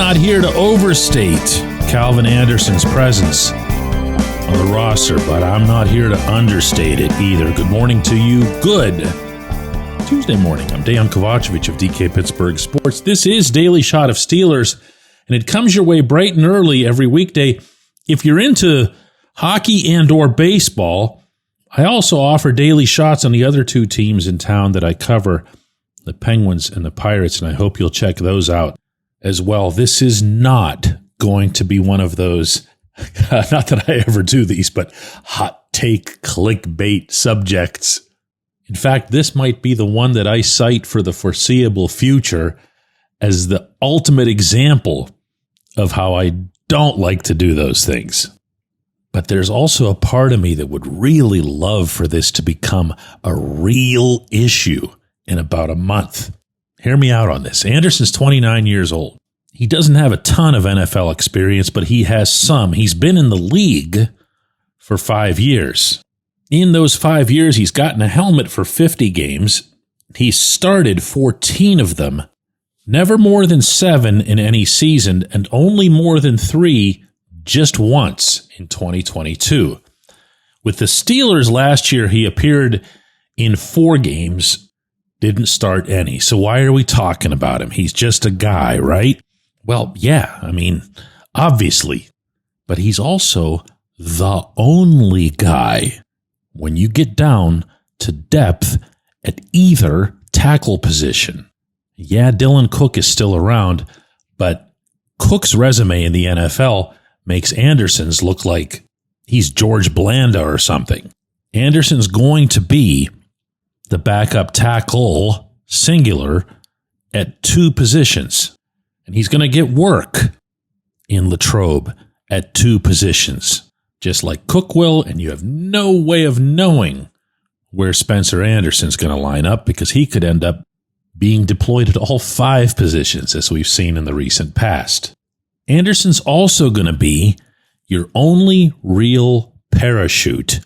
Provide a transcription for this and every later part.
not here to overstate Calvin Anderson's presence on the roster, but I'm not here to understate it either. Good morning to you. Good Tuesday morning. I'm Dejan Kovacevic of DK Pittsburgh Sports. This is Daily Shot of Steelers, and it comes your way bright and early every weekday. If you're into hockey and or baseball, I also offer daily shots on the other two teams in town that I cover, the Penguins and the Pirates, and I hope you'll check those out as well. This is not going to be one of those, not that I ever do these, but hot take clickbait subjects. In fact, this might be the one that I cite for the foreseeable future as the ultimate example of how I don't like to do those things. But there's also a part of me that would really love for this to become a real issue in about a month. Hear me out on this. Anderson's 29 years old. He doesn't have a ton of NFL experience, but he has some. He's been in the league for 5 years. In those 5 years, he's gotten a helmet for 50 games. He started 14 of them, never more than 7 in any season, and only more than 3 just once in 2022. With the Steelers last year, he appeared in 4 games, didn't start any. So why are we talking about him? He's just a guy, right? Well, yeah, I mean, obviously. But he's also the only guy when you get down to depth at either tackle position. Yeah, Dylan Cook is still around, but Cook's resume in the NFL makes Anderson's look like he's George Blanda or something. Anderson's going to be the backup tackle, singular, at 2 positions. And he's going to get work in Latrobe at 2 positions, just like Cook will, and you have no way of knowing where Spencer Anderson's going to line up because he could end up being deployed at all 5 positions, as we've seen in the recent past. Anderson's also going to be your only real parachute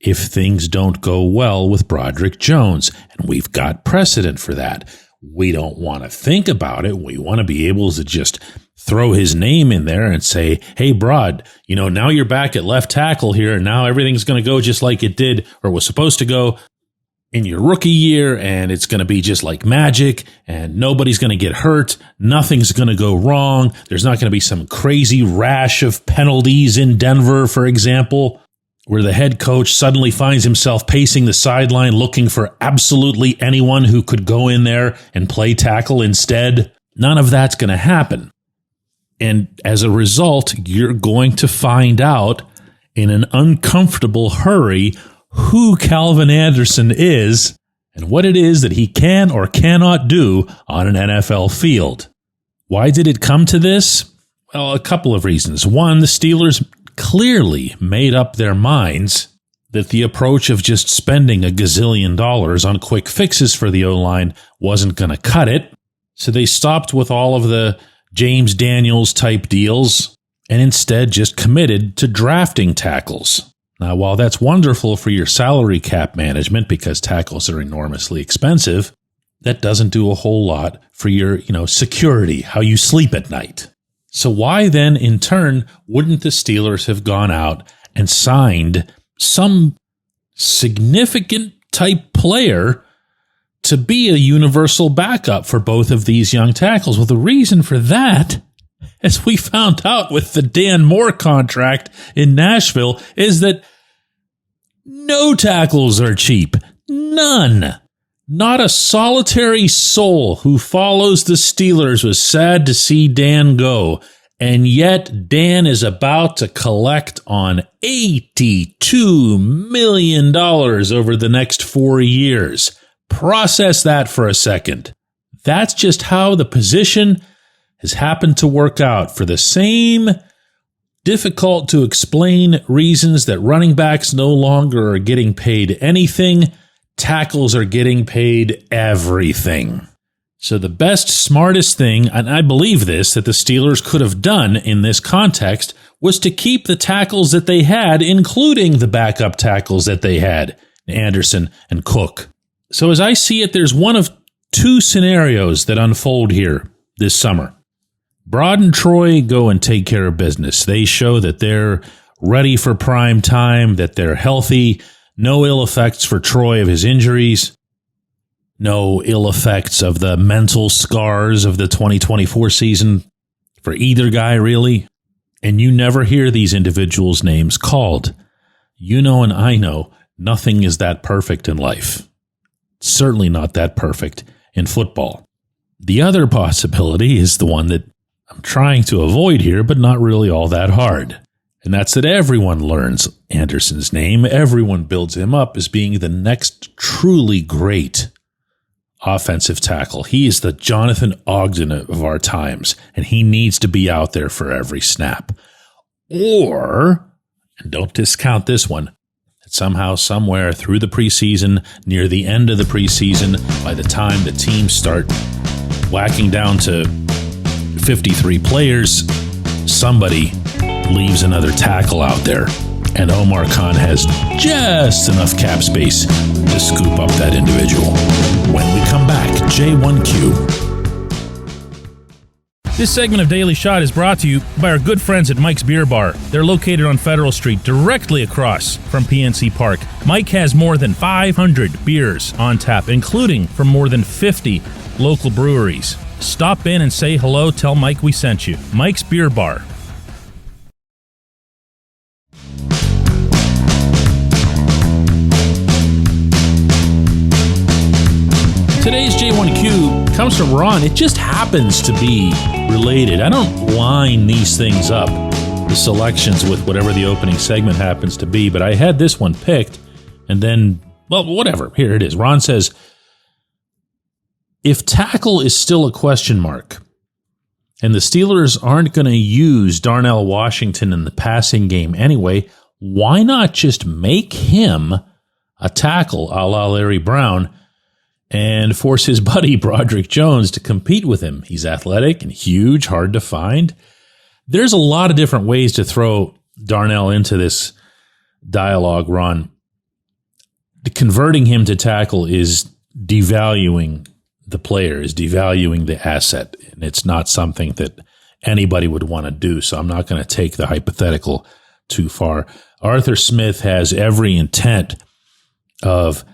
if things don't go well with Broderick Jones, and we've got precedent for that. We don't want to think about it. We want to be able to just throw his name in there and say, hey, Brod, now you're back at left tackle here, and now everything's going to go just like it did or was supposed to go in your rookie year, and it's going to be just like magic, and nobody's going to get hurt. Nothing's going to go wrong. There's not going to be some crazy rash of penalties in Denver, for example, where the head coach suddenly finds himself pacing the sideline looking for absolutely anyone who could go in there and play tackle instead. None of that's going to happen. And as a result, you're going to find out in an uncomfortable hurry who Calvin Anderson is and what it is that he can or cannot do on an NFL field. Why did it come to this? Well, a couple of reasons. One, the Steelers clearly made up their minds that the approach of just spending $1 gazillion on quick fixes for the O-line wasn't going to cut it. So they stopped with all of the James Daniels type deals and instead just committed to drafting tackles. Now, while that's wonderful for your salary cap management because tackles are enormously expensive, that doesn't do a whole lot for your, security, how you sleep at night. So why then, in turn, wouldn't the Steelers have gone out and signed some significant type player to be a universal backup for both of these young tackles? Well, the reason for that, as we found out with the Dan Moore contract in Nashville, is that no tackles are cheap. None. Not a solitary soul who follows the Steelers was sad to see Dan go, and yet Dan is about to collect on $82 million over the next 4 years. Process that for a second. That's just how the position has happened to work out for the same difficult to explain reasons that running backs no longer are getting paid anything. Tackles are getting paid everything. So the best, smartest thing, and I believe this, that the Steelers could have done in this context was to keep the tackles that they had, including the backup tackles that they had, Anderson and Cook. So as I see it, there's one of 2 scenarios that unfold here this summer. Broad and Troy go and take care of business. They show that they're ready for prime time, that they're healthy. No ill effects for Troy of his injuries. No ill effects of the mental scars of the 2024 season for either guy, really. And you never hear these individuals' names called. You know and I know nothing is that perfect in life. Certainly not that perfect in football. The other possibility is the one that I'm trying to avoid here, but not really all that hard. And that's that everyone learns Anderson's name. Everyone builds him up as being the next truly great offensive tackle. He is the Jonathan Ogden of our times, and he needs to be out there for every snap. Or, and don't discount this one, that somehow, somewhere through the preseason, near the end of the preseason, by the time the teams start whacking down to 53 players, somebody leaves another tackle out there, and Omar Khan has just enough cap space to scoop up that individual. When we come back, J1Q. This segment of Daily Shot is brought to you by our good friends at Mike's Beer Bar. They're located on Federal Street, directly across from PNC Park. Mike has more than 500 beers on tap, including from more than 50 local breweries. Stop in and say hello. Tell Mike we sent you. Mike's Beer Bar. Today's J1Q comes from Ron. It just happens to be related. I don't line these things up, the selections, with whatever the opening segment happens to be, but I had this one picked, and then, well, whatever. Here it is. Ron says, if tackle is still a question mark, and the Steelers aren't going to use Darnell Washington in the passing game anyway, why not just make him a tackle a la Larry Brown and force his buddy Broderick Jones to compete with him? He's athletic and huge, hard to find. There's a lot of different ways to throw Darnell into this dialogue, Ron. Converting him to tackle is devaluing the player, is devaluing the asset, and it's not something that anybody would want to do, so I'm not going to take the hypothetical too far. Arthur Smith has every intent of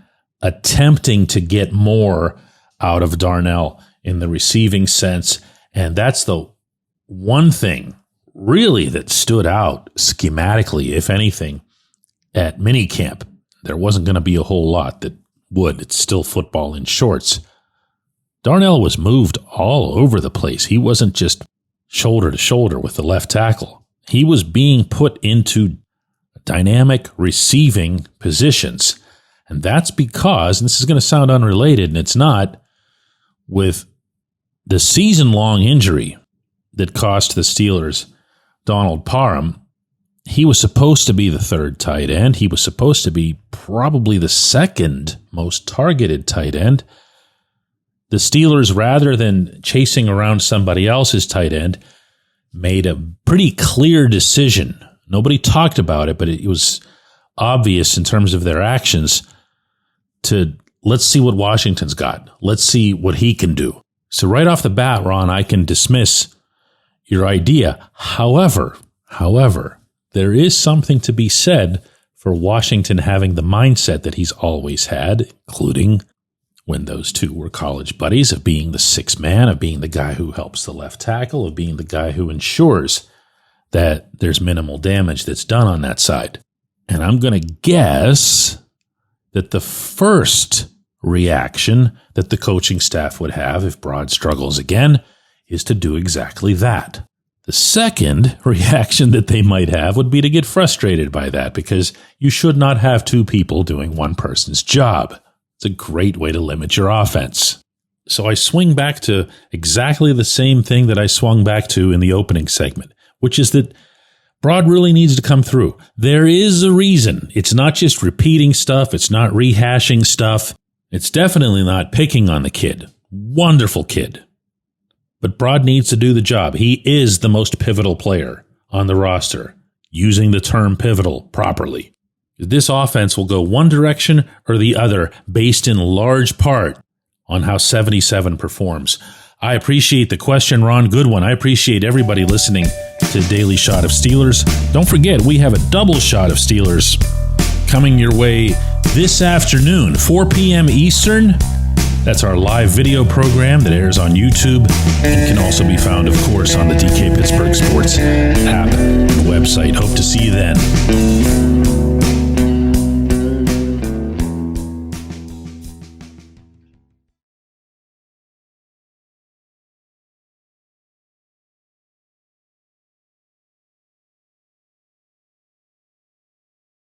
attempting to get more out of Darnell in the receiving sense, and that's the one thing really that stood out schematically, if anything, at minicamp. There wasn't going to be a whole lot that would. It's still football in shorts. Darnell was moved all over the place. He wasn't just shoulder to shoulder with the left tackle. He was being put into dynamic receiving positions. And that's because, and this is going to sound unrelated, and it's not, with the season-long injury that cost the Steelers Donald Parham, he was supposed to be the third tight end. He was supposed to be probably the second most targeted tight end. The Steelers, rather than chasing around somebody else's tight end, made a pretty clear decision. Nobody talked about it, but it was obvious in terms of their actions to let's see what Washington's got. Let's see what he can do. So right off the bat, Ron, I can dismiss your idea. However, there is something to be said for Washington having the mindset that he's always had, including when those two were college buddies, of being the sixth man, of being the guy who helps the left tackle, of being the guy who ensures that there's minimal damage that's done on that side. And I'm going to guess that the first reaction that the coaching staff would have if Broad struggles again is to do exactly that. The second reaction that they might have would be to get frustrated by that, because you should not have two people doing one person's job. It's a great way to limit your offense. So I swing back to exactly the same thing that I swung back to in the opening segment, which is that Broad really needs to come through. There is a reason. It's not just repeating stuff. It's not rehashing stuff. It's definitely not picking on the kid. Wonderful kid. But Broad needs to do the job. He is the most pivotal player on the roster, using the term pivotal properly. This offense will go one direction or the other based in large part on how 77 performs. I appreciate the question, Ron. Good one. I appreciate everybody listening to Daily Shot of Steelers. Don't forget, we have a double shot of Steelers coming your way this afternoon, 4 p.m. Eastern. That's our live video program that airs on YouTube and can also be found, of course, on the DK Pittsburgh Sports app and website. Hope to see you then.